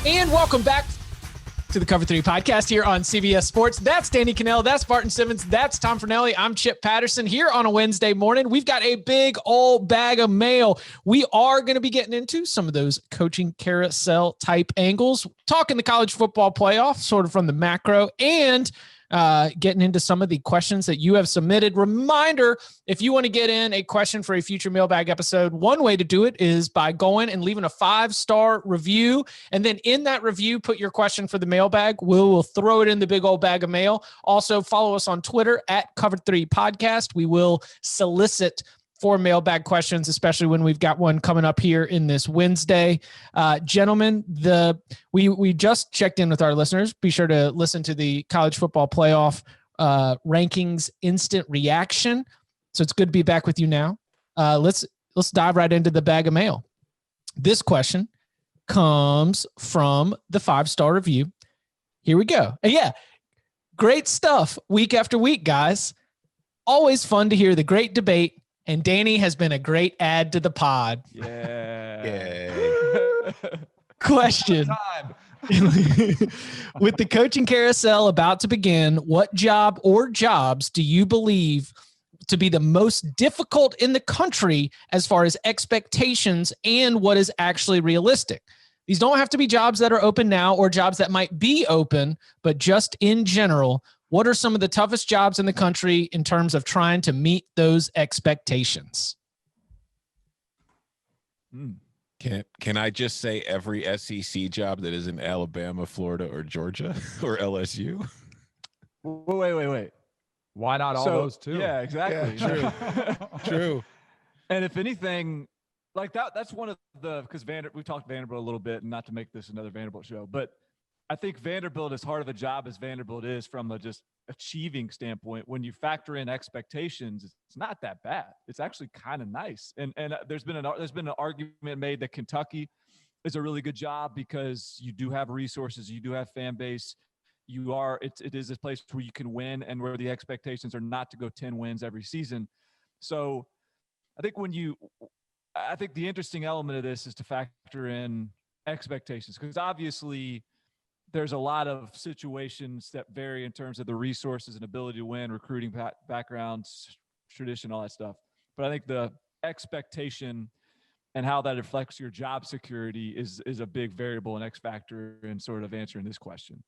And welcome back to the Cover 3 podcast here on CBS Sports. That's Danny Cannell. That's Barton Simmons. That's Tom Fornelli. I'm Chip Patterson here on a Wednesday morning. We've got a big old bag of mail. We are going to be getting into some of those coaching carousel type angles, talking the college football playoff, sort of from the macro, and getting into some of the questions that you have submitted. Reminder, if you want to get in a question for a future mailbag episode, one way to do it is by going and leaving a 5-star review. And then in that review, put your question for the mailbag. We'll throw it in the big old bag of mail. Also follow us on Twitter at Cover3 Podcast. We will solicit for mailbag questions, especially when we've got one coming up here in this Wednesday. Gentlemen, we just checked in with our listeners. Be sure to listen to the college football playoff rankings instant reaction. So it's good to be back with you now. Let's dive right into the bag of mail. This question comes from the 5-star review. Here we go. And yeah, great stuff week after week, guys. Always fun to hear the great debate. And Danny has been a great add to the pod. Yeah. Yay. Question. With the coaching carousel about to begin, what job or jobs do you believe to be the most difficult in the country as far as expectations and what is actually realistic? These don't have to be jobs that are open now or jobs that might be open, but just in general, what are some of the toughest jobs in the country in terms of trying to meet those expectations? Can I just say every SEC job that is in Alabama, Florida, or Georgia or LSU? Wait. Why not all those too? Yeah, exactly. Yeah, true. And if anything, like that's one of the, because we talked Vanderbilt a little bit, and not to make this another Vanderbilt show, but I think Vanderbilt, as hard of a job as Vanderbilt is from a just achieving standpoint, when you factor in expectations, it's not that bad. It's actually kind of nice. And there's been an argument made that Kentucky is a really good job because you do have resources, you do have fan base, it is a place where you can win and where the expectations are not to go 10 wins every season. So I think the interesting element of this is to factor in expectations, because obviously there's a lot of situations that vary in terms of the resources and ability to win, recruiting backgrounds, tradition, all that stuff. But I think the expectation and how that reflects your job security is a big variable and X factor in sort of answering this question.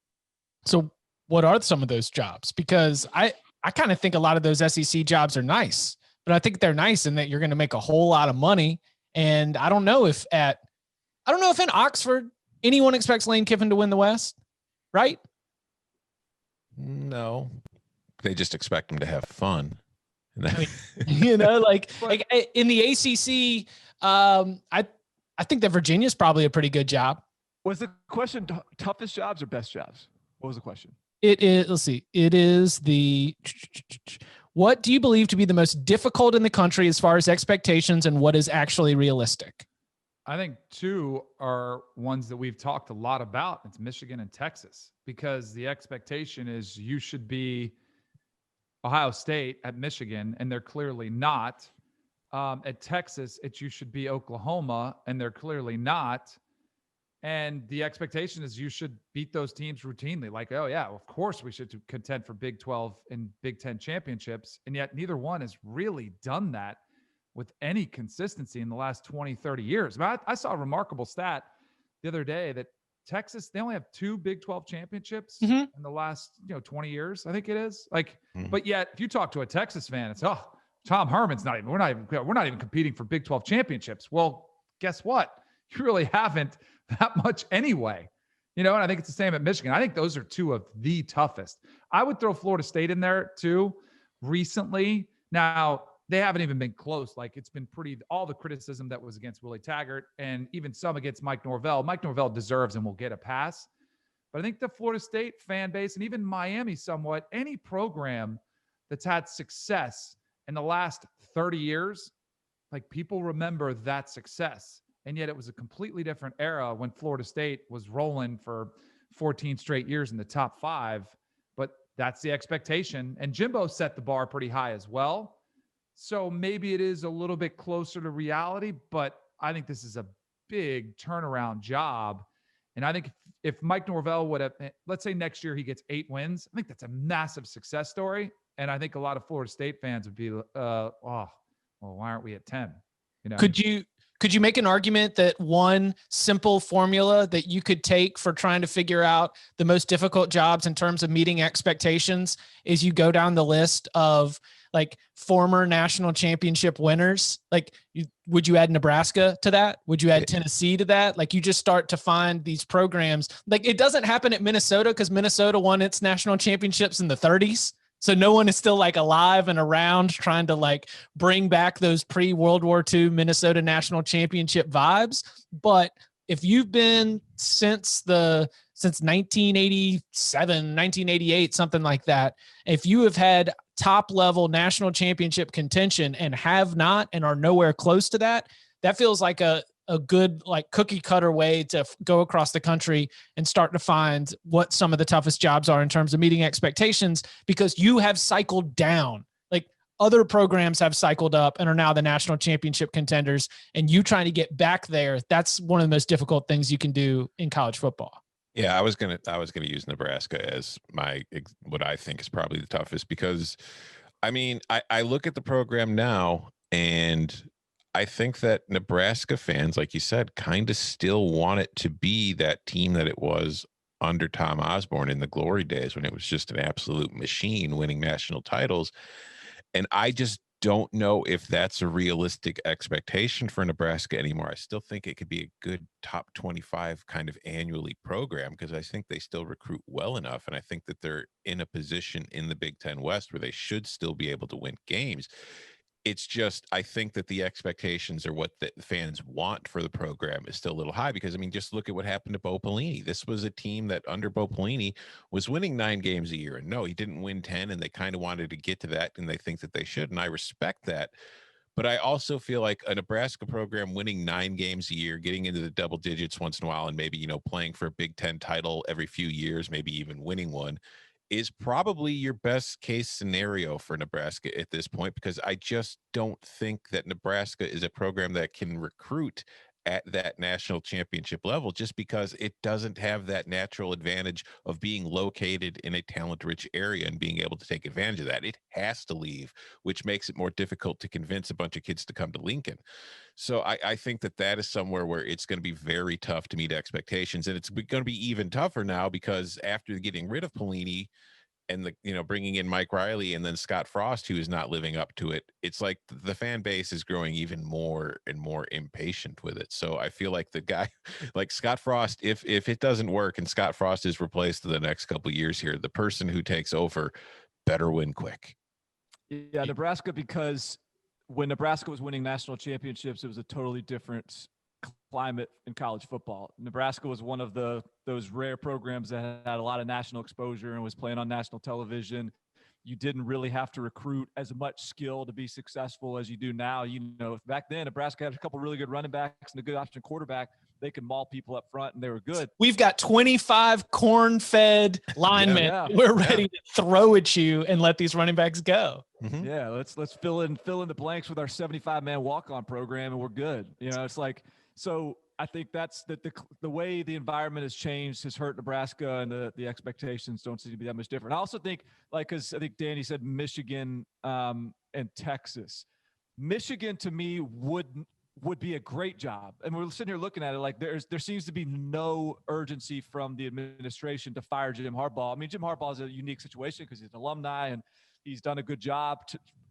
So what are some of those jobs? Because I kind of think a lot of those SEC jobs are nice, but I think they're nice in that you're going to make a whole lot of money. And I don't know if in Oxford, anyone expects Lane Kiffin to win the West, right? No, they just expect him to have fun. I mean, like in the ACC, I think that Virginia's probably a pretty good job. Was the question toughest jobs or best jobs? What was the question? It is. Let's see. It is what do you believe to be the most difficult in the country as far as expectations and what is actually realistic? I think two are ones that we've talked a lot about. It's Michigan and Texas, because the expectation is you should be Ohio State at Michigan, and they're clearly not. At Texas, you should be Oklahoma, and they're clearly not. And the expectation is you should beat those teams routinely. Like, oh yeah, of course we should contend for Big 12 and Big 10 championships. And yet neither one has really done that with any consistency in the last 20, 30 years. I saw a remarkable stat the other day that Texas, they only have 2 Big 12 championships in the last 20 years, I think it is. But yet if you talk to a Texas fan, it's, Tom Herman's we're not even competing for Big 12 championships. Well, guess what? You really haven't that much anyway. And I think it's the same at Michigan. I think those are two of the toughest. I would throw Florida State in there too recently. Now, they haven't even been close. Like, it's been all the criticism that was against Willie Taggart and even some against Mike Norvell. Mike Norvell deserves and will get a pass. But I think the Florida State fan base, and even Miami somewhat, any program that's had success in the last 30 years, like, people remember that success. And yet it was a completely different era when Florida State was rolling for 14 straight years in the top 5. But that's the expectation. And Jimbo set the bar pretty high as well. So maybe it is a little bit closer to reality, but I think this is a big turnaround job And I think if Mike Norvell would have, let's say next year he gets 8 wins, I think that's a massive success story. And I think a lot of Florida State fans would be, well, why aren't we at 10? You know, could you make an argument that one simple formula that you could take for trying to figure out the most difficult jobs in terms of meeting expectations is you go down the list of like former national championship winners? Like, would you add Nebraska to that? Would you add Tennessee to that? Like, you just start to find these programs. Like, it doesn't happen at Minnesota because Minnesota won its national championships in the 30s. So no one is still like alive and around trying to like bring back those pre-World War II Minnesota national championship vibes. But if you've been since 1987, 1988, something like that, if you have had top level national championship contention and have not and are nowhere close to that, that feels like a good like cookie cutter way to go across the country and start to find what some of the toughest jobs are in terms of meeting expectations, because you have cycled down. Like, other programs have cycled up and are now the national championship contenders, and you trying to get back there. That's one of the most difficult things you can do in college football. Yeah, I was gonna use Nebraska as what I think is probably the toughest, because I mean, I look at the program now, and I think that Nebraska fans, like you said, kind of still want it to be that team that it was under Tom Osborne in the glory days, when it was just an absolute machine winning national titles. And I just don't know if that's a realistic expectation for Nebraska anymore. I still think it could be a good top 25 kind of annually program, because I think they still recruit well enough. And I think that they're in a position in the Big Ten West where they should still be able to win games. It's just, I think that the expectations or what the fans want for the program is still a little high, because I mean, just look at what happened to Bo Pelini. This was a team that under Bo Pelini was winning 9 games a year, and no, he didn't win 10, and they kind of wanted to get to that, and they think that they should. And I respect that. But I also feel like a Nebraska program winning 9 games a year, getting into the double digits once in a while, and maybe, playing for a Big Ten title every few years, maybe even winning one, is probably your best case scenario for Nebraska at this point, because I just don't think that Nebraska is a program that can recruit at that national championship level, just because it doesn't have that natural advantage of being located in a talent-rich area and being able to take advantage of that. It has to leave, which makes it more difficult to convince a bunch of kids to come to Lincoln. So I think that is somewhere where it's going to be very tough to meet expectations. And it's going to be even tougher now, because after getting rid of Pelini and bringing in Mike Riley and then Scott Frost, who is not living up to it, it's like the fan base is growing even more and more impatient with it. So I feel like the guy like Scott Frost, if it doesn't work and Scott Frost is replaced in the next couple of years here, the person who takes over better win quick. Yeah, Nebraska, because when Nebraska was winning national championships, it was a totally different climate in college football. Nebraska was one of those rare programs that had a lot of national exposure and was playing on national television. You didn't really have to recruit as much skill to be successful as you do now. Back then, Nebraska had a couple really good running backs and a good option quarterback. They could maul people up front, and they were good. We've got 25 corn-fed linemen. Yeah. We're ready to throw at you and let these running backs go. Mm-hmm. Yeah, let's fill in the blanks with our 75-man walk-on program, and we're good. It's like, so I think that's the way the environment has changed has hurt Nebraska, and the expectations don't seem to be that much different. I also think, because I think Danny said Michigan and Texas. Michigan, to me, would be a great job. And we're sitting here looking at it like there seems to be no urgency from the administration to fire Jim Harbaugh. I mean, Jim Harbaugh is a unique situation because he's an alumni and he's done a good job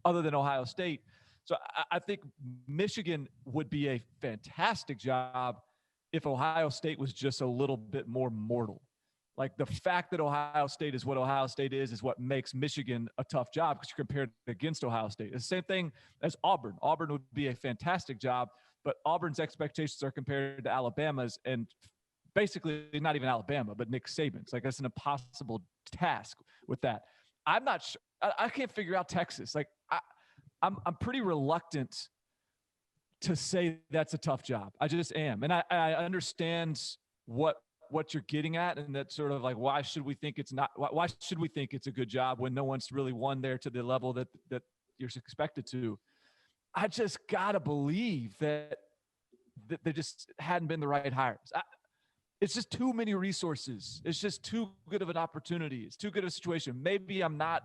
other than Ohio State. So I think Michigan would be a fantastic job if Ohio State was just a little bit more mortal. Like, the fact that Ohio State is what Ohio State is what makes Michigan a tough job, because you're compared against Ohio State. It's the same thing as Auburn. Auburn would be a fantastic job, but Auburn's expectations are compared to Alabama's, and basically not even Alabama, but Nick Saban's. Like, that's an impossible task with that. I'm not sure. I can't figure out Texas. Like, I'm pretty reluctant to say that's a tough job. I just am. And I understand what you're getting at, and that sort of like, why should we think it's a good job when no one's really won there to the level that you're expected to? I just gotta believe that they just hadn't been the right hires. it's just too many resources. It's just too good of an opportunity. It's too good of a situation. Maybe I'm not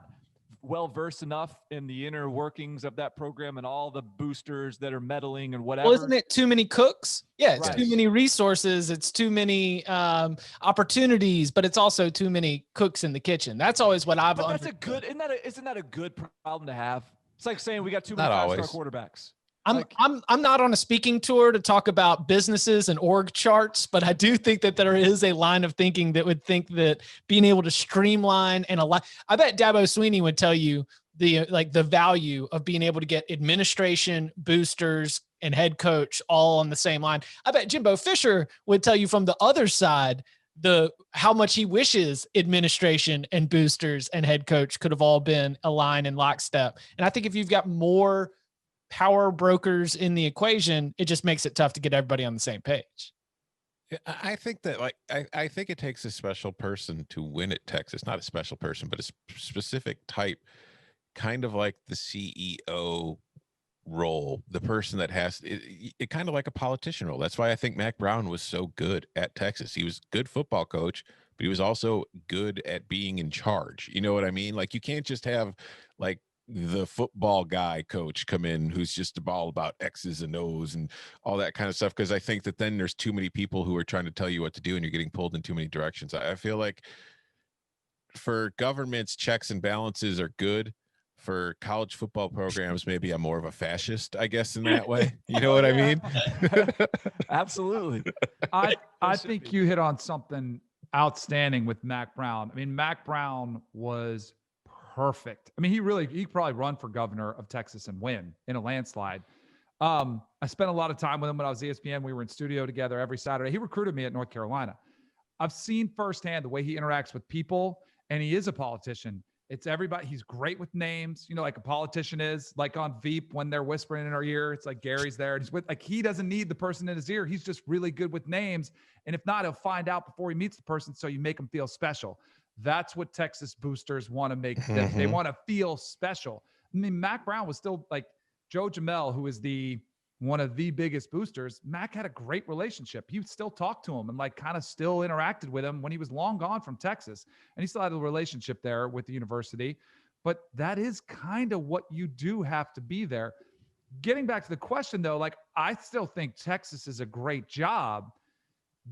well versed enough in the inner workings of that program and all the boosters that are meddling and whatever. Well, isn't it too many cooks? Yeah, it's Right. too many resources. It's too many opportunities, but it's also too many cooks in the kitchen. That's always what I've. But that's a good. Isn't that a good problem to have? It's like saying we got too many Not five-star always. quarterbacks. I'm not on a speaking tour to talk about businesses and org charts, but I do think that there is a line of thinking that would think that being able to streamline and I bet Dabo Sweeney would tell you the value of being able to get administration, boosters, and head coach all on the same line. I bet Jimbo Fisher would tell you from the other side how much he wishes administration and boosters and head coach could have all been aligned in lockstep. And I think if you've got more power brokers in the equation, it just makes it tough to get everybody on the same page. I think that I think it takes a special person to win at Texas, not a special person, but a specific type, kind of like the CEO role, the person that has it kind of like a politician role. That's why I think Mac Brown was so good at Texas. He was a good football coach, but he was also good at being in charge. You know what I mean? Like, you can't just have like the football guy coach come in who's just all about X's and O's and all that kind of stuff, because I think that then there's too many people who are trying to tell you what to do and you're getting pulled in too many directions. I feel like for governments, checks and balances are good. For college football programs, maybe I'm more of a fascist, I guess, in that way. You know what I mean? Absolutely. I think you hit on something outstanding with Mac Brown. I mean, Mac Brown was perfect. I mean, he probably run for governor of Texas and win in a landslide. I spent a lot of time with him when I was ESPN. We were in studio together every Saturday. He recruited me at North Carolina. I've seen firsthand the way he interacts with people, and he is a politician. It's everybody. He's great with names, like a politician is, like on Veep when they're whispering in our ear. It's like Gary's there. And he's with, like, he doesn't need the person in his ear. He's just really good with names. And if not, he'll find out before he meets the person. So you make him feel special. That's what Texas boosters want to make. They want to feel special. I mean, Mac Brown was still like Joe Jamel, who is one of the biggest boosters. Mac had a great relationship. He would still talk to him and like kind of still interacted with him when he was long gone from Texas. And he still had a relationship there with the university. But that is kind of what you do have to be there. Getting back to the question, though, like, I still think Texas is a great job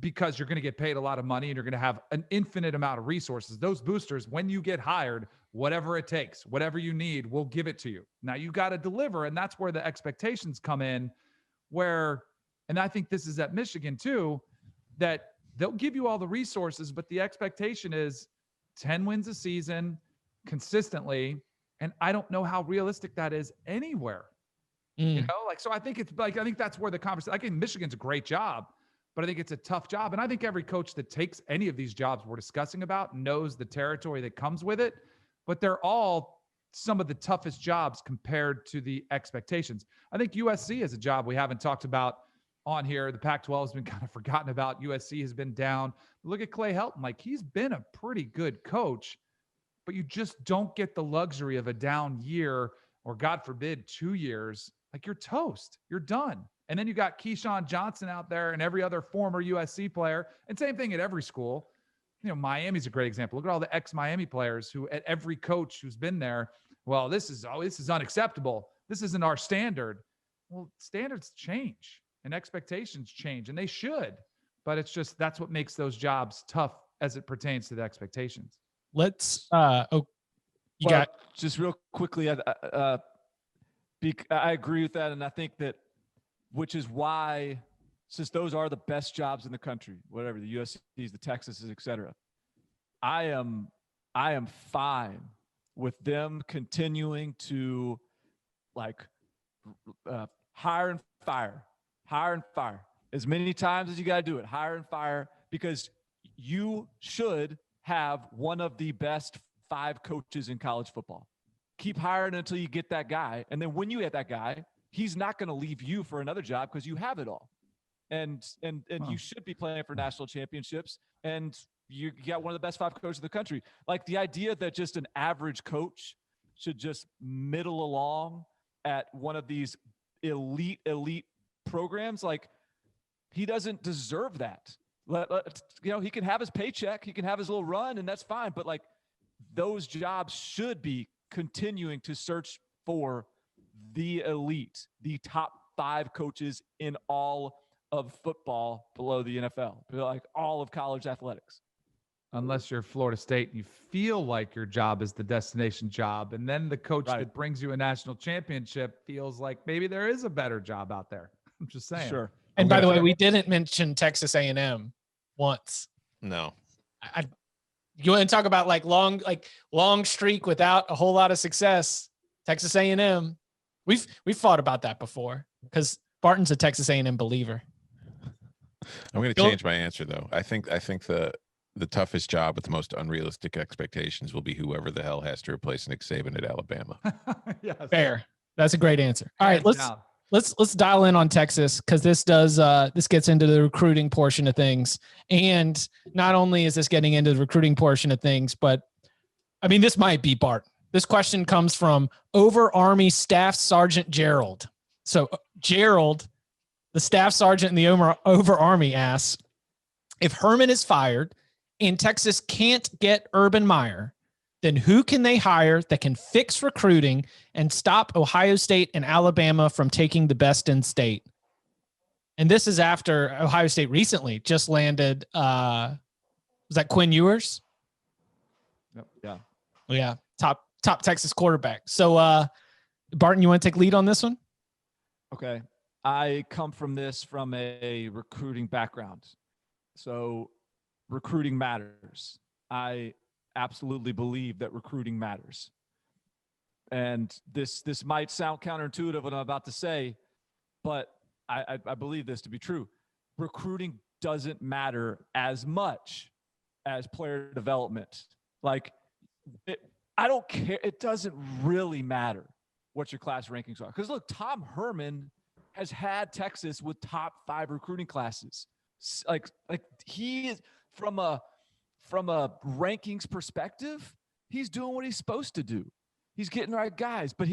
because you're going to get paid a lot of money and you're going to have an infinite amount of resources. Those boosters, when you get hired, whatever it takes, whatever you need, we'll give it to you. Now you got to deliver. And that's where the expectations come in, and I think this is at Michigan too, that they'll give you all the resources, but the expectation is 10 wins a season consistently. And I don't know how realistic that is anywhere, so I think I think that's where the conversation, I think Michigan's a great job, but I think it's a tough job. And I think every coach that takes any of these jobs we're discussing about knows the territory that comes with it, but they're all some of the toughest jobs compared to the expectations. I think USC is a job we haven't talked about on here. The Pac-12 has been kind of forgotten about. USC has been down. Look at Clay Helton. Like, he's been a pretty good coach, but you just don't get the luxury of a down year or, God forbid, 2 years. Like, you're toast. You're done. And then you got Keyshawn Johnson out there and every other former USC player. And same thing at every school. Miami's a great example. Look at all the ex-Miami players who, at every coach who's been there, well, this is unacceptable. This isn't our standard. Well, standards change and expectations change, and they should. But it's just, that's what makes those jobs tough as it pertains to the expectations. Let's just real quickly, I agree with that, and I think that, which is why, since those are the best jobs in the country, whatever, the USC's, the Texas's, et cetera, I am fine with them continuing to hire and fire as many times as you got to do it, hire and fire, because you should have one of the best 5 coaches in college football. Keep hiring until you get that guy. And then when you get that guy, he's not going to leave you for another job because you have it all. And you should be playing for national championships, and you got one of the best 5 coaches in the country. Like, the idea that just an average coach should just middle along at one of these elite programs, like, he doesn't deserve that. He can have his paycheck, he can have his little run, and that's fine. But like, those jobs should be continuing to search for the elite, the top 5 coaches in all of football below the NFL, like all of college athletics. Unless you're Florida State and you feel like your job is the destination job, and then the coach that brings you a national championship feels like maybe there is a better job out there. I'm just saying. Sure. And by the way, we didn't mention Texas A&M once. No. You want to talk about like long streak without a whole lot of success? Texas A&M. We've thought about that before because Barton's a Texas A&M believer. I'm going to change my answer though. I think the toughest job with the most unrealistic expectations will be whoever the hell has to replace Nick Saban at Alabama. Yes. Fair. That's a great answer. All right, Hands let's dial in on Texas because this gets into the recruiting portion of things. And not only is this getting into the recruiting portion of things, but I mean, this might be Bart. This question comes from Over Army Staff Sergeant Gerald. So Gerald, the staff sergeant in the Over Army, asks, if Herman is fired and Texas can't get Urban Meyer, then who can they hire that can fix recruiting and stop Ohio State and Alabama from taking the best in state? And this is after Ohio State recently just landed, was that Quinn Ewers? Yep. Yeah. Yeah. Top Texas quarterback. So, Barton, you want to take lead on this one? Okay. I come from a recruiting background. So recruiting matters. I absolutely believe that recruiting matters. And this might sound counterintuitive what I'm about to say, but I believe this to be true. Recruiting doesn't matter as much as player development. Like, I don't care. It doesn't really matter what your class rankings are. Because look, Tom Herman has had Texas with top 5 recruiting classes. Like he is from a rankings perspective, he's doing what he's supposed to do. He's getting the right guys. But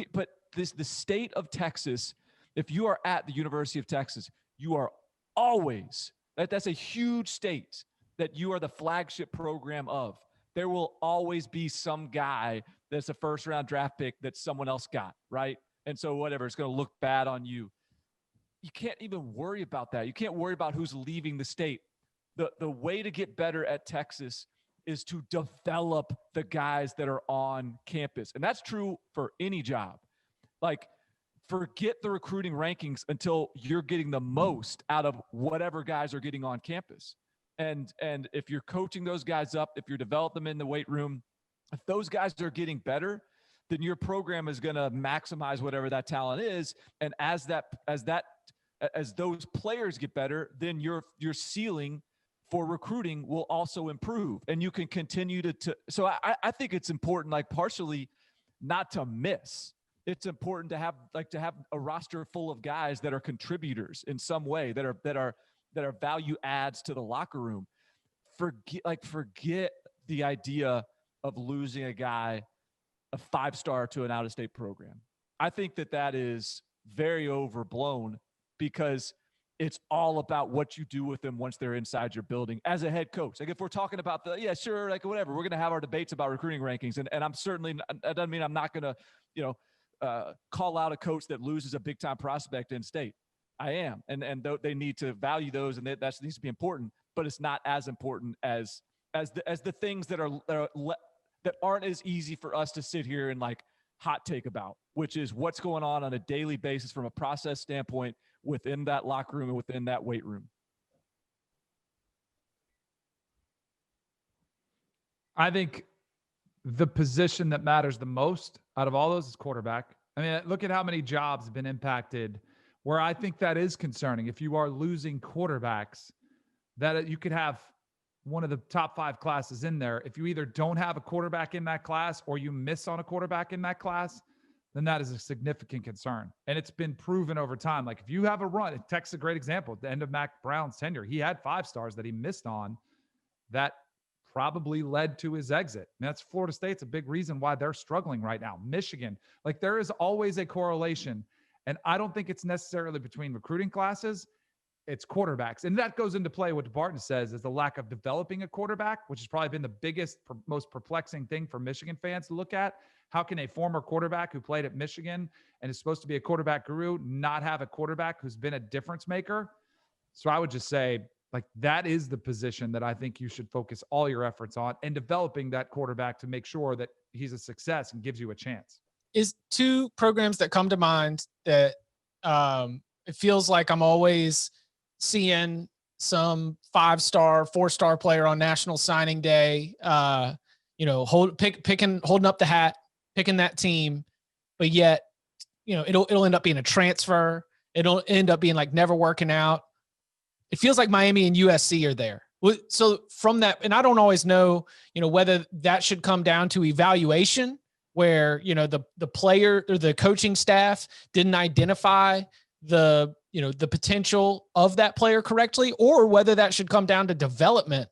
the state of Texas, if you are at the University of Texas, you are always, that's a huge state that you are the flagship program of. There will always be some guy that's a first-round draft pick that someone else got, right? And so whatever, it's going to look bad on you. You can't even worry about that. You can't worry about who's leaving the state. The way to get better at Texas is to develop the guys that are on campus. And that's true for any job. Like, forget the recruiting rankings until you're getting the most out of whatever guys are getting on campus. And if you're coaching those guys up, if you're developing them in the weight room, if those guys are getting better, then your program is going to maximize whatever that talent is. And as those players get better, then your ceiling for recruiting will also improve, and you can continue to. So I think it's important, like partially, not to miss. It's important to have a roster full of guys that are contributors in some way, that are value adds to the locker room. Forget the idea of losing a guy, a 5-star to an out-of-state program. I think that is very overblown because it's all about what you do with them once they're inside your building as a head coach. Like, if we're talking about whatever, we're going to have our debates about recruiting rankings. And I'm certainly, that doesn't mean I'm not going to, call out a coach that loses a big time prospect in state. I am. And they need to value those, and that needs to be important, but it's not as important as the things that aren't as easy for us to sit here and like hot take about, which is what's going on a daily basis from a process standpoint within that locker room and within that weight room. I think the position that matters the most out of all those is quarterback. I mean, look at how many jobs have been impacted where I think that is concerning. If you are losing quarterbacks, that you could have one of the top 5 classes in there. If you either don't have a quarterback in that class or you miss on a quarterback in that class, then that is a significant concern. And it's been proven over time. Like, if you have a run, Tech's a great example. At the end of Mac Brown's tenure, he had 5 stars that he missed on that probably led to his exit. And that's Florida State's a big reason why they're struggling right now. Michigan, like, there is always a correlation. And I don't think it's necessarily between recruiting classes. it's quarterbacks. And that goes into play what Barton says is the lack of developing a quarterback, which has probably been the biggest, most perplexing thing for Michigan fans to look at. How can a former quarterback who played at Michigan and is supposed to be a quarterback guru not have a quarterback who's been a difference maker? So I would just say, like, that is the position that I think you should focus all your efforts on, and developing that quarterback to make sure that he's a success and gives you a chance. Is two programs that come to mind that it feels like I'm always seeing some 5-star, 4-star player on National Signing Day, holding up the hat, picking that team, but yet, it'll end up being a transfer. It'll end up being like never working out. It feels like Miami and USC are there. So from that, and I don't always know, whether that should come down to evaluation, where, the player or the coaching staff didn't identify the potential of that player correctly, or whether that should come down to development.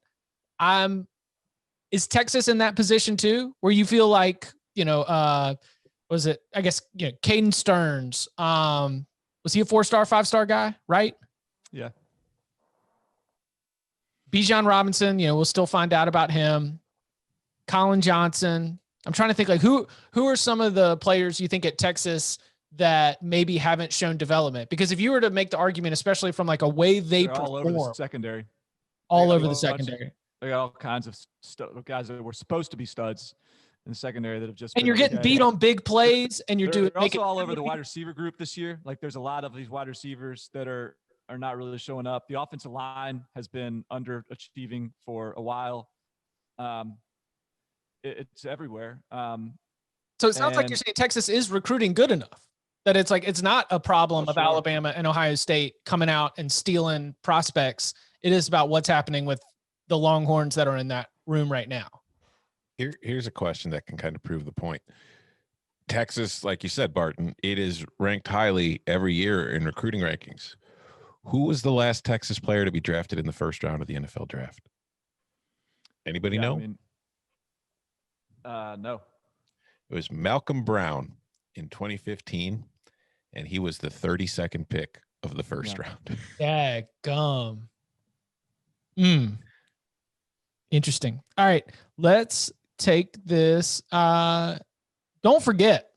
Is Texas in that position too, where you feel like, was it, I guess, Caden Stearns, was he a 4-star, 5-star guy, right? Yeah. Bijan Robinson, we'll still find out about him. Colin Johnson. I'm trying to think, like, who are some of the players you think at Texas that maybe haven't shown development? Because if you were to make the argument, especially from like a way they're all over the secondary, all over the secondary, they got all kinds of guys that were supposed to be studs in the secondary that have just. And you're getting beat on big plays, and they're also all over the wide receiver group this year. Like, there's a lot of these wide receivers that are not really showing up. The offensive line has been underachieving for a while. It's everywhere. So it sounds like you're saying Texas is recruiting good enough that it's like, it's not a problem of Alabama and Ohio State coming out and stealing prospects. It is about what's happening with the Longhorns that are in that room right now. Here's a question that can kind of prove the point. Texas, like you said, Barton, it is ranked highly every year in recruiting rankings. Who was the last Texas player to be drafted in the first round of the NFL draft? Anybody know? No. It was Malcolm Brown in 2015, and he was the 32nd pick of the first round. Daggum. Interesting. All right, let's take this. Don't forget,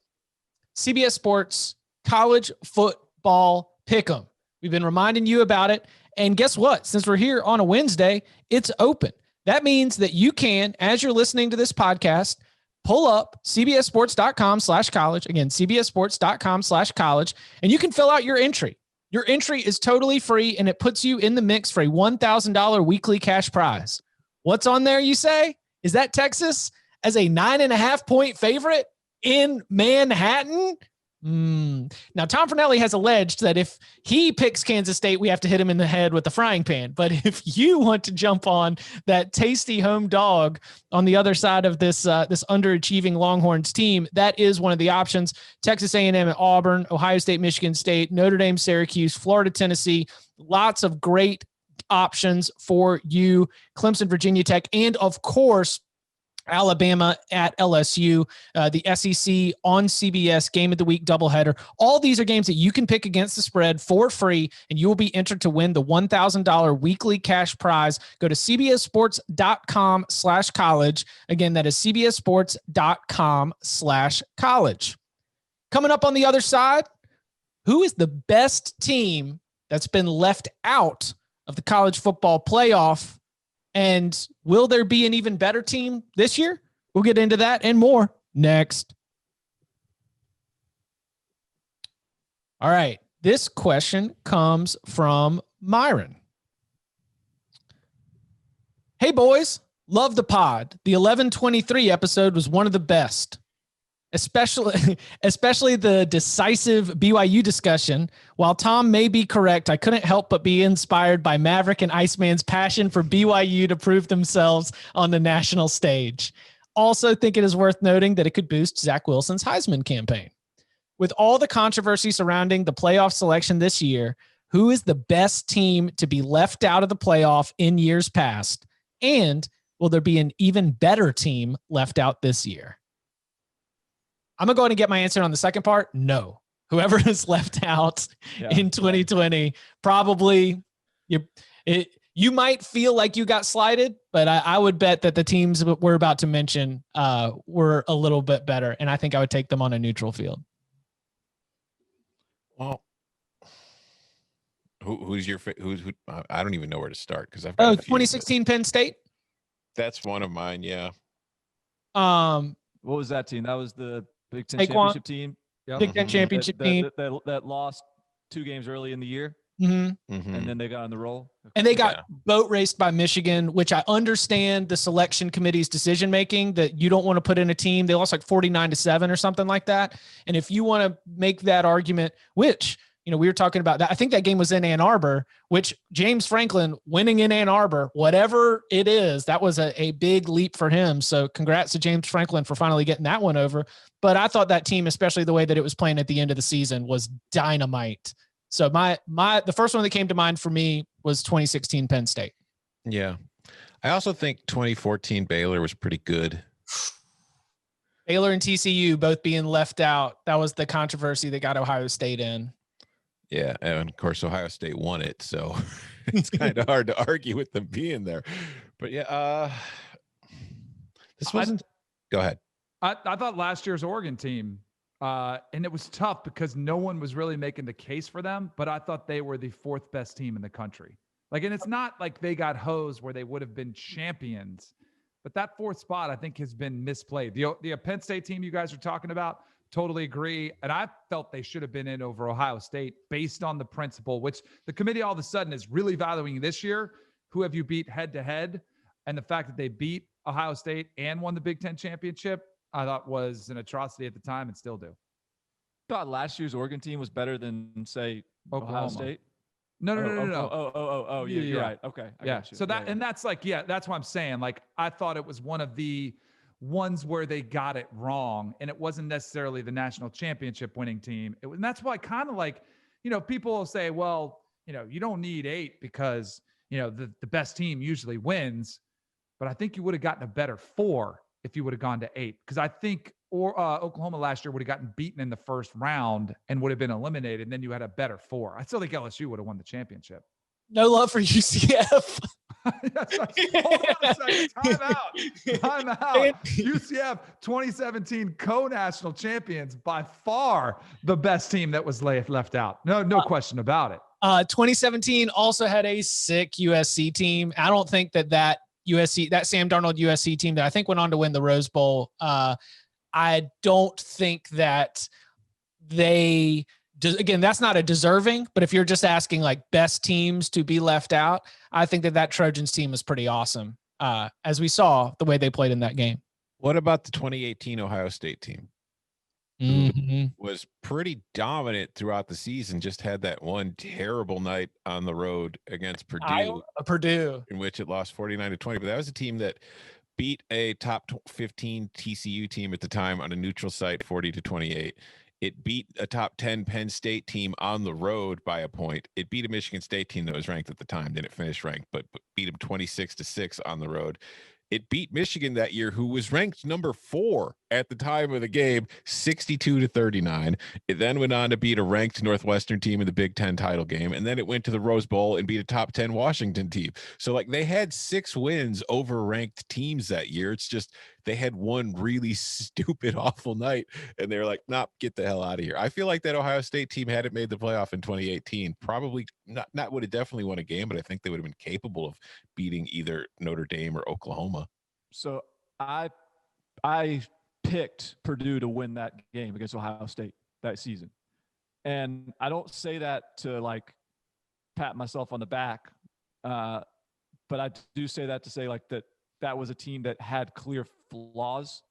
CBS Sports College Football Pick'em. We've been reminding you about it. And guess what? Since we're here on a Wednesday, it's open. That means that you can, as you're listening to this podcast, pull up cbssports.com/college. Again, cbssports.com/college, and you can fill out your entry. Your entry is totally free, and it puts you in the mix for a $1,000 weekly cash prize. What's on there, you say? Is that Texas as a 9.5-point favorite in Manhattan? Now, Tom Fornelli has alleged that if he picks Kansas State, we have to hit him in the head with the frying pan. But if you want to jump on that tasty home dog on the other side of this underachieving Longhorns team, that is one of the options. Texas A&M at Auburn, Ohio State, Michigan State, Notre Dame, Syracuse, Florida, Tennessee. Lots of great options for you. Clemson, Virginia Tech, and of course, Alabama at LSU, the SEC on CBS game of the week doubleheader. All these are games that you can pick against the spread for free, and you will be entered to win the $1,000 weekly cash prize. Go to cbssports.com/college. Again, that is cbssports.com/college. Coming up on the other side, who is the best team that's been left out of the college football playoff? And will there be an even better team this year? We'll get into that and more next. All right. This question comes from Myron. Hey, boys. Love the pod. The 1123 episode was one of the best. Especially the decisive BYU discussion. While Tom may be correct, I couldn't help but be inspired by Maverick and Iceman's passion for BYU to prove themselves on the national stage. Also think it is worth noting that it could boost Zach Wilson's Heisman campaign. With all the controversy surrounding the playoff selection this year, who is the best team to be left out of the playoff in years past? And will there be an even better team left out this year? I'm going to go ahead and get my answer on the second part. No. Whoever is left out in 2020, probably You might feel like you got slighted, but I would bet that the teams we're about to mention were a little bit better, and I think I would take them on a neutral field. Well, who's your who? I don't even know where to start because I've got 2016 Penn State. That's one of mine. Yeah. What was that team? That was the Big Ten championship team. Yep. Big Ten championship team that lost 2 games early in the year. Mm-hmm. Mm-hmm. And then they got on the roll. And they got boat raced by Michigan, which I understand the selection committee's decision making that you don't want to put in a team. They lost like 49-7 or something like that. And if you want to make that argument, which, we were talking about that, I think that game was in Ann Arbor, which James Franklin winning in Ann Arbor, whatever it is, that was a big leap for him. So congrats to James Franklin for finally getting that one over. But I thought that team, especially the way that it was playing at the end of the season, was dynamite. So the first one that came to mind for me was 2016 Penn State. Yeah. I also think 2014 Baylor was pretty good. Baylor and TCU both being left out. That was the controversy that got Ohio State in. Yeah. And of course, Ohio State won it. So it's kind of hard to argue with them being there. But yeah, this wasn't. Go ahead. I thought last year's Oregon team, and it was tough because no one was really making the case for them, but I thought they were the 4th best team in the country. And it's not like they got hosed where they would have been champions, but that 4th spot I think has been misplayed. The Penn State team you guys are talking about, totally agree. And I felt they should have been in over Ohio State based on the principle, which the committee all of a sudden is really valuing this year. Who have you beat head to head? And the fact that they beat Ohio State and won the Big Ten championship, I thought was an atrocity at the time and still do. Thought last year's Oregon team was better than, say, Oklahoma. Ohio State? No. Oh, yeah, you're right. Okay. I got you. So and that's that's what I'm saying. I thought it was one of the ones where they got it wrong, and it wasn't necessarily the national championship winning team. And that's why kind of people will say, well, you don't need 8 because, the best team usually wins. But I think you would have gotten a better 4 if you would have gone to 8, because I think Oklahoma last year would have gotten beaten in the first round and would have been eliminated, and then you had a better 4. I still think LSU would have won the championship. No love for UCF. Hold on a second. Time out. UCF 2017 co-national champions, by far the best team that was left out. No question about it. 2017 also had a sick USC team. I don't think that Sam Darnold USC team that I think went on to win the Rose Bowl, I don't think that again, that's not a deserving, but if you're just asking best teams to be left out, I think that Trojans team is pretty awesome. As we saw the way they played in that game. What about the 2018 Ohio State team? Mm-hmm. Was pretty dominant throughout the season, just had that one terrible night on the road against Purdue, in which it lost 49-20. But that was a team that beat a top 15 TCU team at the time on a neutral site 40-28. It beat a top 10 Penn State team on the road by a point. It beat a Michigan State team that was ranked at the time, didn't finish ranked, but beat them 26-6 on the road. It beat Michigan that year, who was ranked number 4 at the time of the game, 62-39. It then went on to beat a ranked Northwestern team in the Big Ten title game. And then it went to the Rose Bowl and beat a top 10 Washington team. So they had 6 wins over ranked teams that year. It's just, they had one really stupid, awful night. And they're like, nah, get the hell out of here. I feel like that Ohio State team hadn't made the playoff in 2018. Probably not would have definitely won a game, but I think they would have been capable of beating either Notre Dame or Oklahoma. So I picked Purdue to win that game against Ohio State that season. And I don't say that to pat myself on the back. But I do say that to say that was a team that had clear flaws.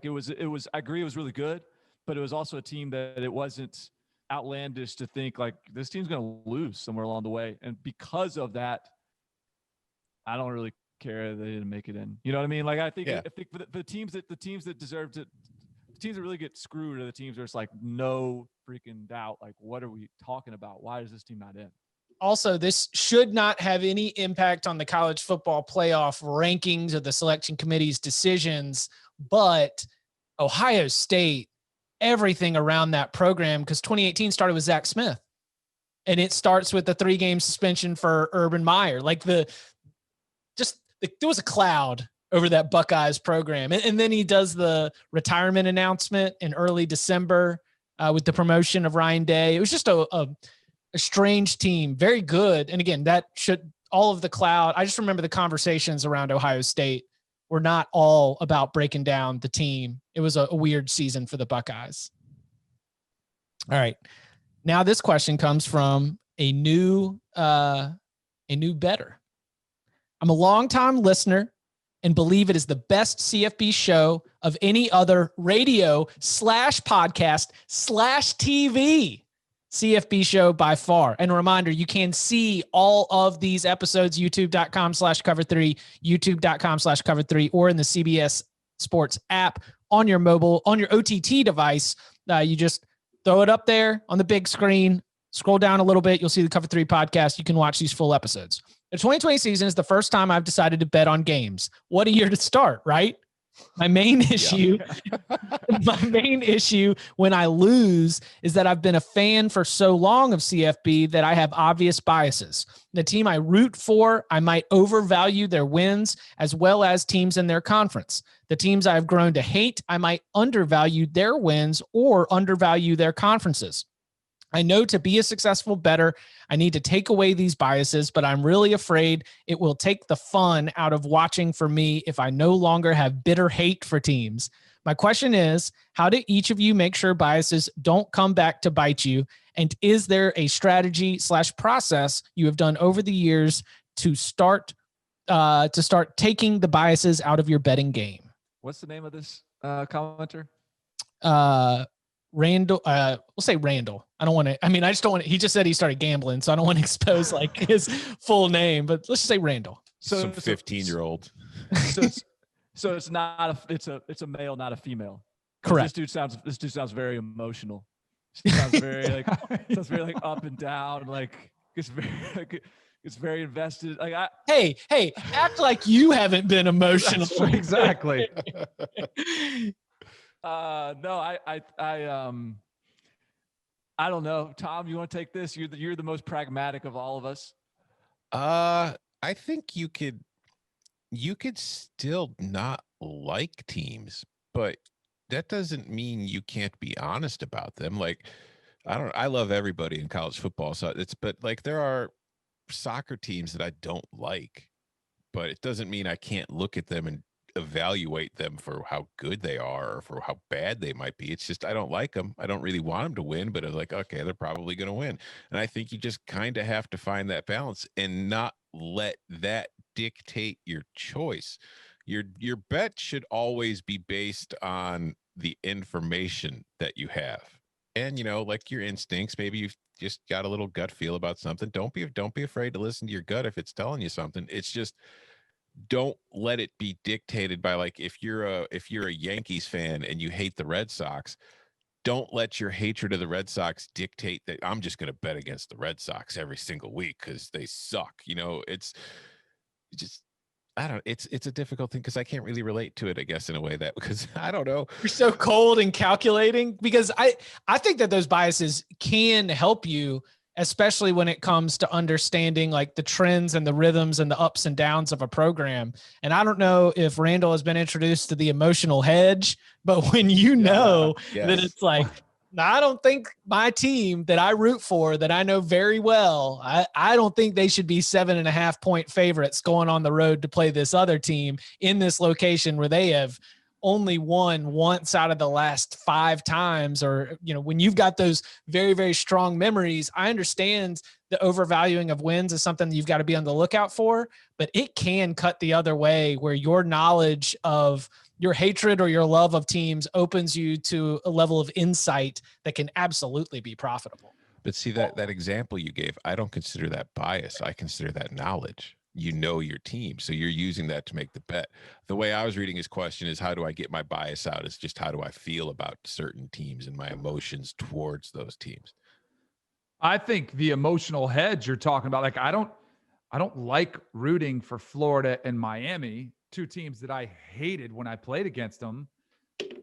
It was, I agree it was really good, but it was also a team that it wasn't outlandish to think this team's going to lose somewhere along the way. And because of that, I don't really care they didn't make it in. You know what I mean? I think for the teams that deserve to, the teams that really get screwed are the teams where it's no freaking doubt. What are we talking about? Why is this team not in? Also, this should not have any impact on the college football playoff rankings or the selection committee's decisions, but Ohio State, everything around that program, because 2018 started with Zach Smith. and it starts with the 3-game suspension for Urban Meyer. Like there was a cloud over that Buckeyes program. And then he does the retirement announcement in early December with the promotion of Ryan Day. It was just a strange team, very good. And again, all of the cloud. I just remember the conversations around Ohio State were not all about breaking down the team. It was a weird season for the Buckeyes. All right. Now this question comes from a new bettor. I'm a longtime listener and believe it is the best CFB show of any other radio/podcast/TV CFB show by far. And a reminder, you can see all of these episodes, youtube.com/cover3, youtube.com/cover3, or in the CBS Sports app on your mobile, on your OTT device. You just throw it up there on the big screen, scroll down a little bit. You'll see the Cover 3 podcast. You can watch these full episodes. The 2020 season is the first time I've decided to bet on games. What a year to start, right? My main issue when I lose is that I've been a fan for so long of CFB that I have obvious biases. The team I root for, I might overvalue their wins as well as teams in their conference. The teams I've grown to hate, I might undervalue their wins or undervalue their conferences. I know to be a successful bettor, I need to take away these biases, but I'm really afraid it will take the fun out of watching for me if I no longer have bitter hate for teams. My question is, how do each of you make sure biases don't come back to bite you? And is there a strategy/process you have done over the years to start taking the biases out of your betting game? What's the name of this commenter? Randall, we'll say Randall. I just don't want to, he just said he started gambling, so I don't want to expose like his full name, but let's just say Randall. So some 15-year-old. So it's not it's a male, not a female. Correct. This dude sounds very emotional. He sounds very like up and down, like it's very invested. Like hey, act like you haven't been emotional. Exactly. No, I don't know. Tom, you want to take this? You're the most pragmatic of all of us. I think you could still not like teams, but that doesn't mean you can't be honest about them. Like, I love everybody in college football. So but like there are soccer teams that I don't like, but it doesn't mean I can't look at them and evaluate them for how good they are or for how bad they might be. It's just I don't like them. I don't really want them to win, but it's like, okay, they're probably going to win. And I think you just kind of have to find that balance and not let that dictate your choice. Your bet should always be based on the information that you have. And like your instincts, maybe you've just got a little gut feel about something. Don't be afraid to listen to your gut if it's telling you something. It's just don't let it be dictated by like if you're a Yankees fan and you hate the Red Sox, don't let your hatred of the Red Sox dictate that I'm just going to bet against the Red Sox every single week because they suck. It's just it's a difficult thing because I can't really relate to it, I guess, in a way that because I don't know. You're so cold and calculating because I think that those biases can help you, especially when it comes to understanding like the trends and the rhythms and the ups and downs of a program. And I don't know if Randall has been introduced to the emotional hedge, but when that it's like, I don't think my team that I root for, that I know very well, I don't think they should be 7.5 point favorites going on the road to play this other team in this location where they have only won once out of the last 5 times. Or, when you've got those very, very strong memories, I understand the overvaluing of wins is something that you've got to be on the lookout for, but it can cut the other way where your knowledge of your hatred or your love of teams opens you to a level of insight that can absolutely be profitable. But see that example you gave, I don't consider that bias. I consider that knowledge. Your team. So you're using that to make the bet. The way I was reading his question is how do I get my bias out? Is just how do I feel about certain teams and my emotions towards those teams. I think the emotional hedge you're talking about, like I don't like rooting for Florida and Miami, 2 teams that I hated when I played against them.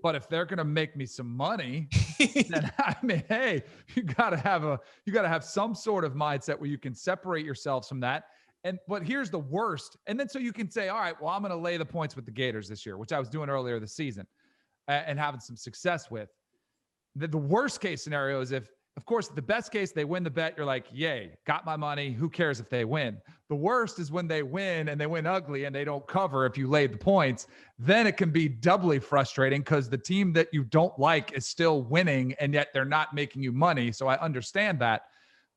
But if they're going to make me some money, then I mean, hey, you got to have some sort of mindset where you can separate yourselves from that. But here's the worst. And then so you can say, all right, well, I'm going to lay the points with the Gators this year, which I was doing earlier this season and having some success with. The worst case scenario is if, of course, the best case, they win the bet. You're like, yay, got my money. Who cares if they win? The worst is when they win and they win ugly and they don't cover if you laid the points. Then it can be doubly frustrating because the team that you don't like is still winning and yet they're not making you money. So I understand that.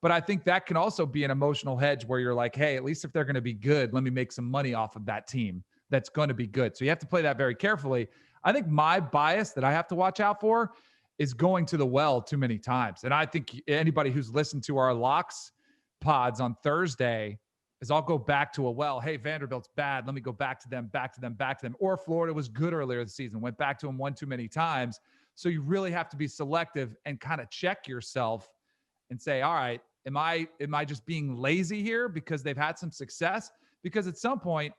But I think that can also be an emotional hedge where you're like, hey, at least if they're going to be good, let me make some money off of that team that's going to be good. So you have to play that very carefully. I think my bias that I have to watch out for is going to the well too many times. And I think anybody who's listened to our locks pods on Thursday is I'll go back to a well. Hey, Vanderbilt's bad. Let me go back to them. Or Florida was good earlier this season. Went back to them one too many times. So you really have to be selective and kind of check yourself and say, all right, am I just being lazy here because they've had some success? Because at some point,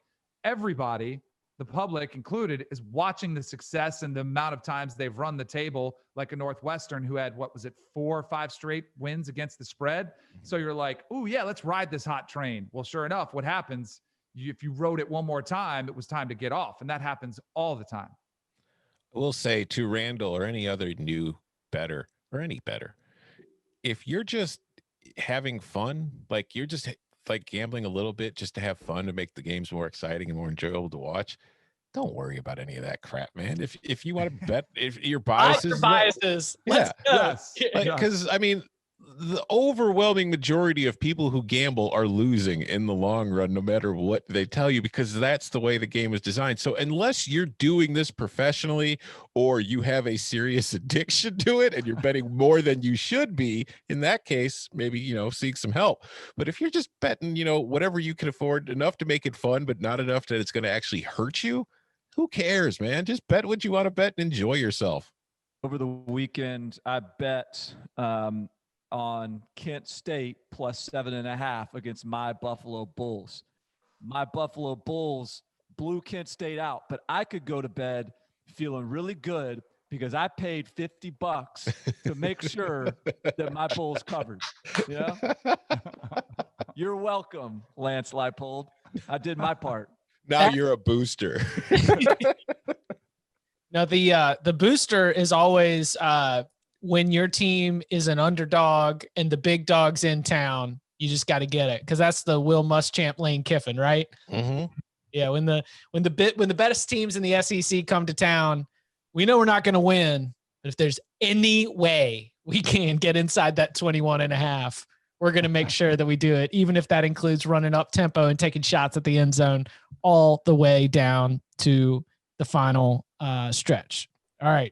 everybody, the public included, is watching the success and the amount of times they've run the table, like a Northwestern who had, 4 or 5 straight wins against the spread. So you're like, oh yeah, let's ride this hot train. Well, sure enough, what happens, if you rode it one more time, it was time to get off. And that happens all the time. We'll say to Randall or any other new better or any better, if you're just having fun, like you're just like gambling a little bit just to have fun, to make the games more exciting and more enjoyable to watch, don't worry about any of that crap, man. If you want to bet, if your biases, Let's go. Yes. Because I mean, the overwhelming majority of people who gamble are losing in the long run, no matter what they tell you, because that's the way the game is designed. So unless you're doing this professionally or you have a serious addiction to it and you're betting more than you should be, in that case, maybe, seek some help. But if you're just betting, whatever you can afford, enough to make it fun, but not enough that it's going to actually hurt you, who cares, man? Just bet what you want to bet and enjoy yourself. Over the weekend, I bet on Kent State plus 7.5 against my Buffalo Bulls. My Buffalo Bulls blew Kent State out, but I could go to bed feeling really good because I paid $50 to make sure that my Bulls covered. Yeah. You're welcome, Lance Leipold. I did my part. Now you're a booster. Now the booster is always when your team is an underdog and the big dog's in town. You just got to get it, because that's the Will Muschamp, Lane Kiffin, right? Mm-hmm. Yeah, when the best teams in the SEC come to town, we know we're not going to win, but if there's any way we can get inside that 21.5, we're going to make sure that we do it, even if that includes running up tempo and taking shots at the end zone all the way down to the final stretch. All right.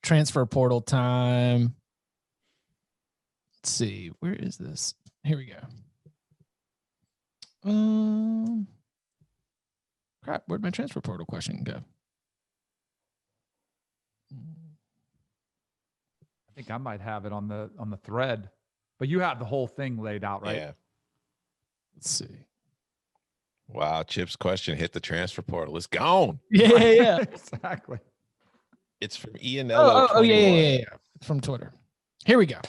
Transfer portal time. Let's see. Where is this? Here we go. Crap. Where'd my transfer portal question go? I think I might have it on the thread, but you have the whole thing laid out, right? Yeah. Let's see. Wow. Chip's question hit the transfer portal. It's gone. Yeah. Exactly. It's from Ian. Yeah. From Twitter. Here we go.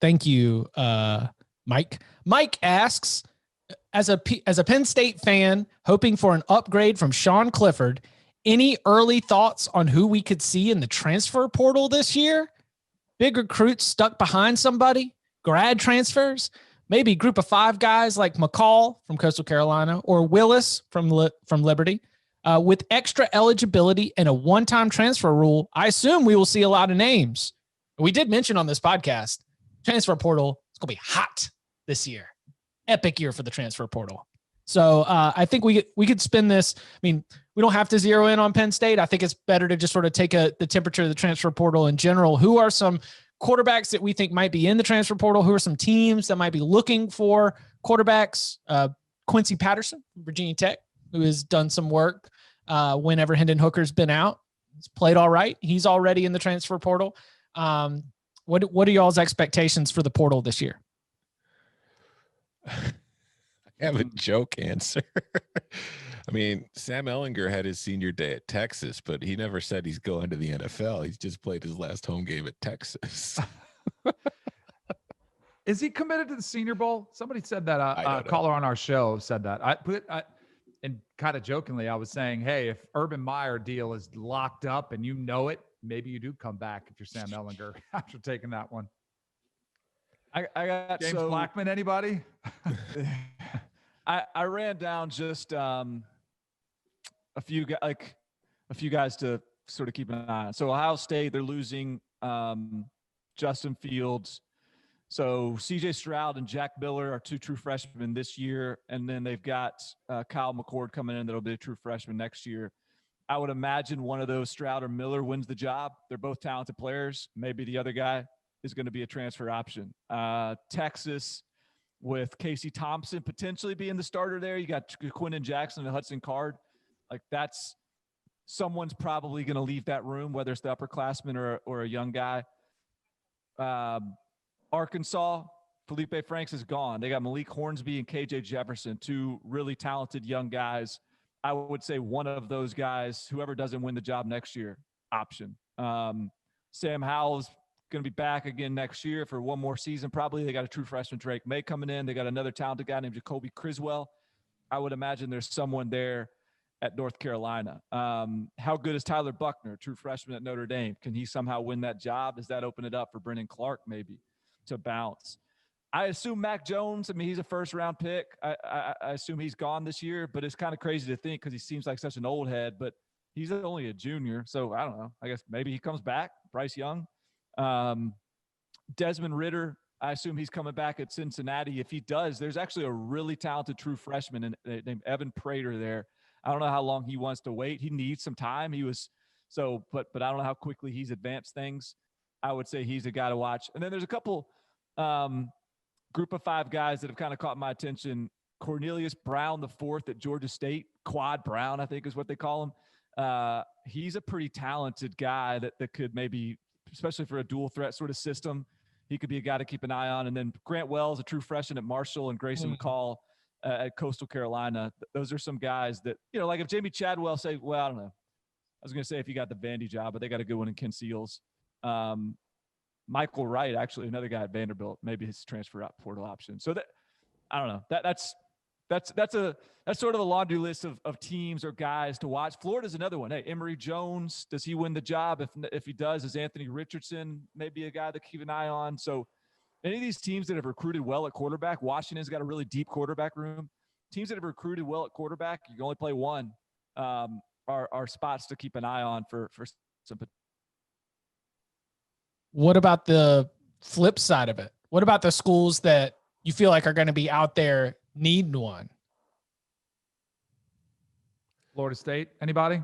Thank you, Mike. Mike asks, as a Penn State fan hoping for an upgrade from Sean Clifford, any early thoughts on who we could see in the transfer portal this year? Big recruits stuck behind somebody, grad transfers, maybe group of 5 guys like McCall from Coastal Carolina or Willis from Liberty. With extra eligibility and a one-time transfer rule, I assume we will see a lot of names. We did mention on this podcast, transfer portal is going to be hot this year. Epic year for the transfer portal. So I think we could spin this. I mean, we don't have to zero in on Penn State. I think it's better to just sort of take the temperature of the transfer portal in general. Who are some quarterbacks that we think might be in the transfer portal? Who are some teams that might be looking for quarterbacks? Quincy Patterson, Virginia Tech, who has done some work whenever Hendon Hooker's been out. He's played all right. He's already in the transfer portal. What are y'all's expectations for the portal this year? I have a joke answer. I mean, Sam Ehlinger had his senior day at Texas, but he never said he's going to the NFL. He's just played his last home game at Texas. Is he committed to the Senior Bowl? Somebody said that. A know. caller on our show said that. And kind of jokingly, I was saying, hey, if Urban Meyer deal is locked up and you know it, maybe you do come back if you're Sam Ehlinger after taking that one. I got James Blackman. Anybody? I ran down just a few guys to sort of keep an eye on. So Ohio State, they're losing Justin Fields. So C.J. Stroud and Jack Miller are two true freshmen this year, and then they've got Kyle McCord coming in that'll be a true freshman next year. I would imagine one of those, Stroud or Miller, wins the job. They're both talented players. Maybe the other guy is going to be a transfer option. Texas, with Casey Thompson potentially being the starter there. You got Quinton Jackson and Hudson Card. Like, that's someone's probably going to leave that room, whether it's the upperclassman or a young guy. Arkansas, Felipe Franks is gone. They got Malik Hornsby and KJ Jefferson, two really talented young guys. I would say one of those guys, whoever doesn't win the job next year, option. Sam Howell's going to be back again next year for one more season. Probably they got a true freshman, Drake May, coming in. They got another talented guy named Jacoby Criswell. I would imagine there's someone there at North Carolina. How good is Tyler Buckner, true freshman at Notre Dame? Can he somehow win that job? Does that open it up for Brennan Clark maybe to bounce? I assume Mac Jones, I mean, he's a first-round pick. I assume he's gone this year, but it's kind of crazy to think because he seems like such an old head, but he's only a junior. So I don't know. I guess maybe he comes back. Bryce Young. Desmond Ridder, I assume he's coming back at Cincinnati. If he does, there's actually a really talented true freshman named Evan Prater there. I don't know how long he wants to wait. He needs some time. But I don't know how quickly he's advanced things. I would say he's a guy to watch. And then there's a couple group of five guys that have kind of caught my attention. Cornelius Brown, the fourth at Georgia State. Quad Brown, I think is what they call him. He's a pretty talented guy that could maybe, especially for a dual threat sort of system, he could be a guy to keep an eye on. And then Grant Wells, a true freshman at Marshall, and Grayson McCall at Coastal Carolina. Those are some guys that, like if Jamie Chadwell say, well, I don't know. I was going to say if he got the Vandy job, but they got a good one in Ken Seals. Michael Wright, actually, another guy at Vanderbilt, maybe his transfer portal option. So that, I don't know. That's sort of a laundry list of teams or guys to watch. Florida's another one. Hey, Emory Jones, does he win the job? If he does, is Anthony Richardson maybe a guy to keep an eye on? So any of these teams that have recruited well at quarterback, Washington's got a really deep quarterback room. Teams that have recruited well at quarterback, you can only play one, are spots to keep an eye on for some. What about the flip side of it? What about the schools that you feel like are going to be out there needing one? Florida State, anybody?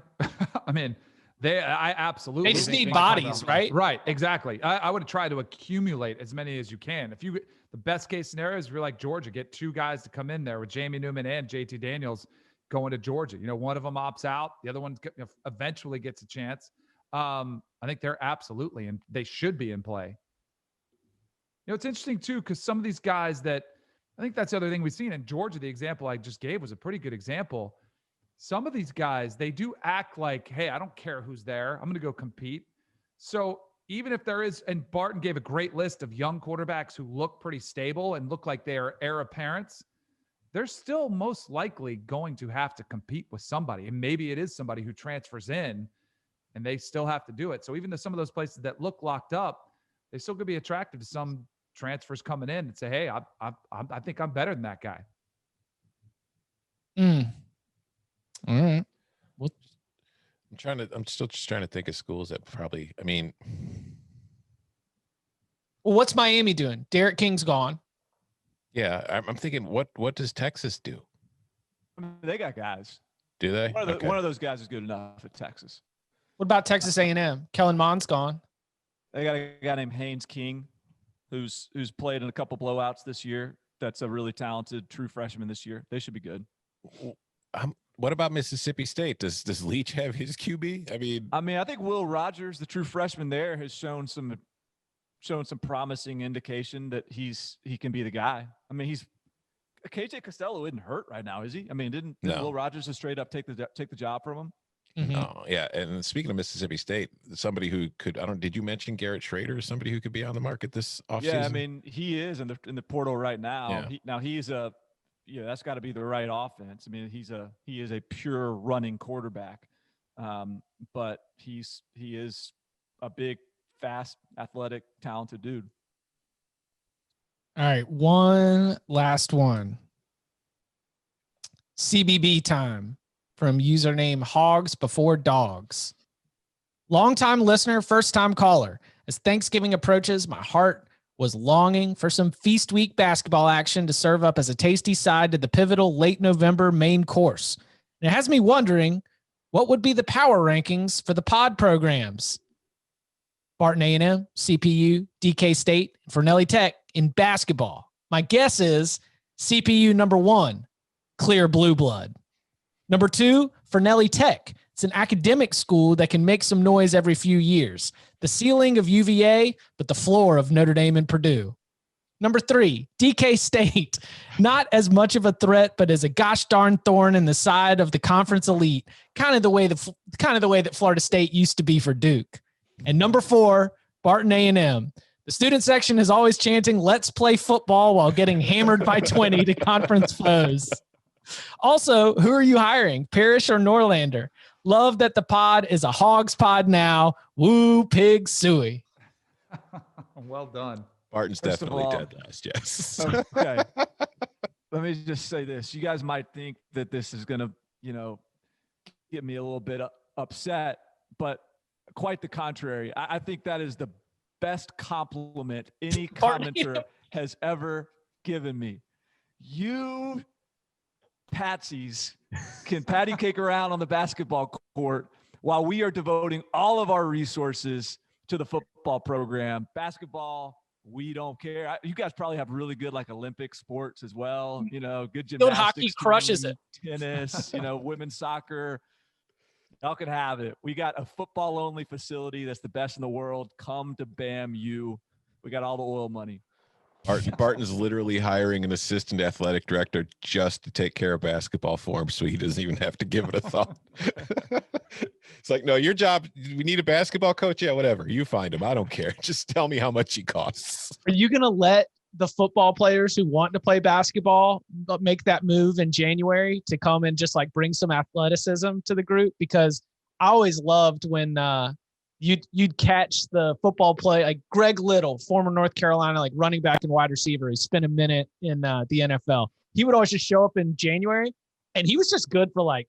I mean, I absolutely. They just need bodies, right? Right, exactly. I would try to accumulate as many as you can. The best case scenario is if you're like Georgia, get two guys to come in there with Jamie Newman and JT Daniels going to Georgia. One of them opts out, the other one eventually gets a chance. I think they're absolutely, and they should be in play. It's interesting too, because some of these guys that, I think that's the other thing we've seen in Georgia, the example I just gave was a pretty good example. Some of these guys, they do act like, hey, I don't care who's there. I'm going to go compete. So even if there is, and Barton gave a great list of young quarterbacks who look pretty stable and look like they are heir apparents, they're still most likely going to have to compete with somebody. And maybe it is somebody who transfers in and they still have to do it. So even though some of those places that look locked up, they still could be attractive to some transfers coming in and say, hey, I think I'm better than that guy. All right. Well, I'm still just trying to think of schools that probably, well, what's Miami doing? Derek King's gone. Yeah. I'm thinking, what does Texas do? They got guys. Do they? One of those guys is good enough at Texas. What about Texas A&M? Kellen Mond's gone. They got a guy named Haynes King, who's played in a couple blowouts this year. That's a really talented true freshman this year. They should be good. What about Mississippi State? Does Leach have his QB? I think Will Rogers, the true freshman there, has shown some promising indication that he can be the guy. KJ Costello isn't hurt right now, is he? I mean, didn't No. Will Rogers just straight up take the job from him? Mhm. Oh, yeah. And speaking of Mississippi State, somebody who could, did you mention Garrett Schrader as somebody who could be on the market this offseason? Yeah, I mean, he is in the portal right now. Yeah. That's got to be the right offense. I mean, he is a pure running quarterback. But he is a big, fast, athletic, talented dude. All right, one last one. CBB time from username Hogs Before Dogs. Longtime listener, first time caller. As Thanksgiving approaches, my heart was longing for some feast week basketball action to serve up as a tasty side to the pivotal late November main course. And it has me wondering, what would be the power rankings for the pod programs? Barton A&M, CPU, DK State, and Fernelli Tech in basketball. My guess is CPU number 1, clear blue blood. Number 2, Fernelli Tech. It's an academic school that can make some noise every few years. The ceiling of UVA, but the floor of Notre Dame and Purdue. Number 3, DK State. Not as much of a threat, but as a gosh darn thorn in the side of the conference elite. Kind of the way that Florida State used to be for Duke. And number 4, Barton A&M. The student section is always chanting, "Let's play football," while getting hammered by 20 to conference foes. Also, who are you hiring, Parrish or Norlander? Love that the pod is a Hogs pod now. Woo, pig suey. Well done. Barton's First of definitely all- dead last, yes. Okay. Let me just say this. You guys might think that this is going to, get me a little bit upset, but quite the contrary. I think that is the best compliment any commenter has ever given me. You patsies can patty cake around on the basketball court while we are devoting all of our resources to the football program. Basketball, we don't care. You guys probably have really good Olympic sports as well. Good gymnastics. Field hockey crushes it. Tennis, women's soccer. Y'all can have it. We got a football-only facility that's the best in the world. Come to BAMU. We got all the oil money. Barton's literally hiring an assistant athletic director just to take care of basketball for him, so he doesn't even have to give it a thought. It's like, no, your job, we need a basketball coach. Yeah, whatever. You find him. I don't care. Just tell me how much he costs. Are you going to let the football players who want to play basketball make that move in January to come and just bring some athleticism to the group? Because I always loved when you'd catch the football play, like Greg Little, former North Carolina, running back and wide receiver, who spent a minute in the NFL. He would always just show up in January, and he was just good for like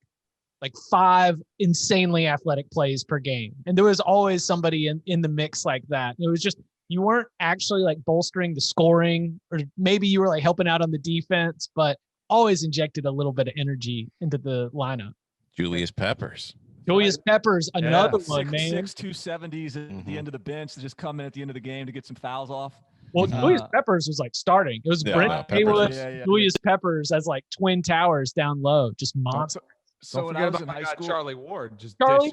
5 insanely athletic plays per game. And there was always somebody in the mix like that. It was just, you weren't actually bolstering the scoring, or maybe you were helping out on the defense, but always injected a little bit of energy into the lineup. Julius Peppers. Julius Peppers, another one, man. 6'6", 270s at the end of the bench to just come in at the end of the game to get some fouls off. Well, Julius Peppers was starting. It was Brent Haywood, Julius Peppers as twin towers down low, just monster. So Don't when I forget was about in my high guy school, Charlie Ward.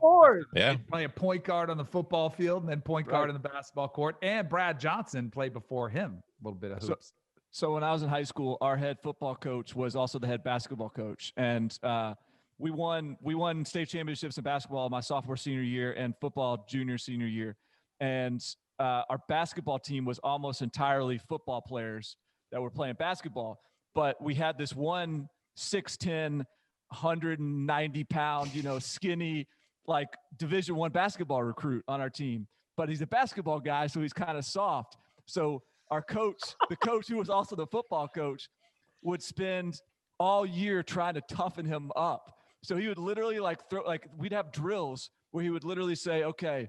Ward. Yeah. Playing point guard on the football field and then point guard Right. in the basketball court. And Brad Johnson played before him. A little bit of hoops. So when I was in high school, our head football coach was also the head basketball coach, and we won state championships in basketball my sophomore, senior year, and football junior, senior year. And our basketball team was almost entirely football players that were playing basketball. But we had this one 6'10", 190-pound, skinny, Division I basketball recruit on our team. But he's a basketball guy, so he's kind of soft. So our coach, the coach who was also the football coach, would spend all year trying to toughen him up. So he would literally we'd have drills where he would literally say, okay,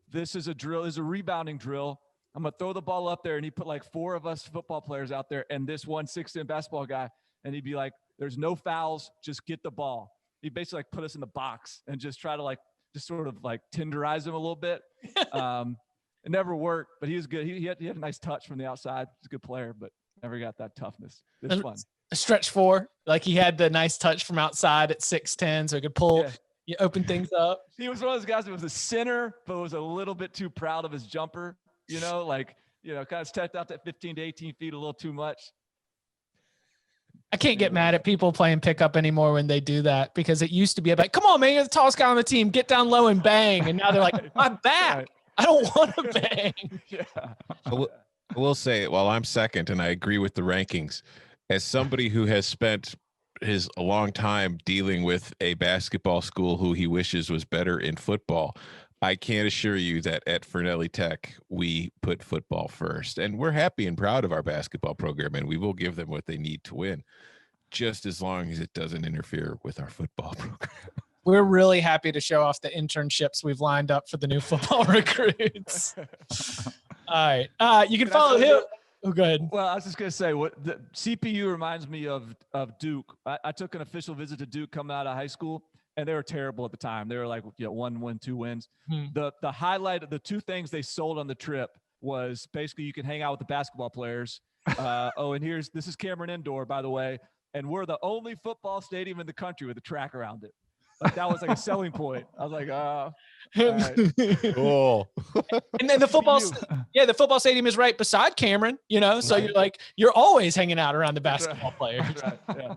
this is a drill, this is a rebounding drill. I'm going to throw the ball up there. And he put 4 of us football players out there and this one 6'10" basketball guy. And he'd be like, there's no fouls, just get the ball. He basically put us in the box and just try to just sort of tenderize him a little bit. It never worked, but he was good. He had a nice touch from the outside. He's a good player, but never got that toughness. It's fun. Stretch 4, he had the nice touch from outside at 6'10", so he could pull, you open things up. He was one of those guys that was a center, but was a little bit too proud of his jumper, kind of stepped out that 15 to 18 feet a little too much. I can't get mad at people playing pickup anymore when they do that, because it used to be like, come on, man, you're the tallest guy on the team. Get down low and bang. And now they're like, I'm back. Right. I don't want to bang. Yeah. I will say, while I'm second, and I agree with the rankings, as somebody who has spent a long time dealing with a basketball school who he wishes was better in football, I can assure you that at Fernelli Tech, we put football first, and we're happy and proud of our basketball program, and we will give them what they need to win, just as long as it doesn't interfere with our football program. We're really happy to show off the internships we've lined up for the new football recruits. All right. You can follow him. Oh, go ahead. Well, I was just going to say, what the CPU reminds me of Duke. I took an official visit to Duke coming out of high school, and they were terrible at the time. They were like, 1 win, 2 wins. The highlight of the 2 things they sold on the trip was basically you can hang out with the basketball players. And this is Cameron Indoor, by the way, and we're the only football stadium in the country with a track around it. Like, that was like a selling point. I was like, all right. Cool. And then the football stadium is right beside Cameron, so you're always hanging out around the basketball players. Right. Yeah.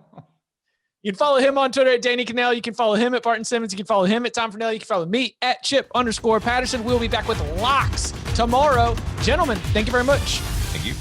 You can follow him on Twitter at Danny Cannell. You can follow him at Barton Simmons. You can follow him at Tom Fernelli. You can follow me at Chip_Patterson. We'll be back with locks tomorrow. Gentlemen, thank you very much. Thank you.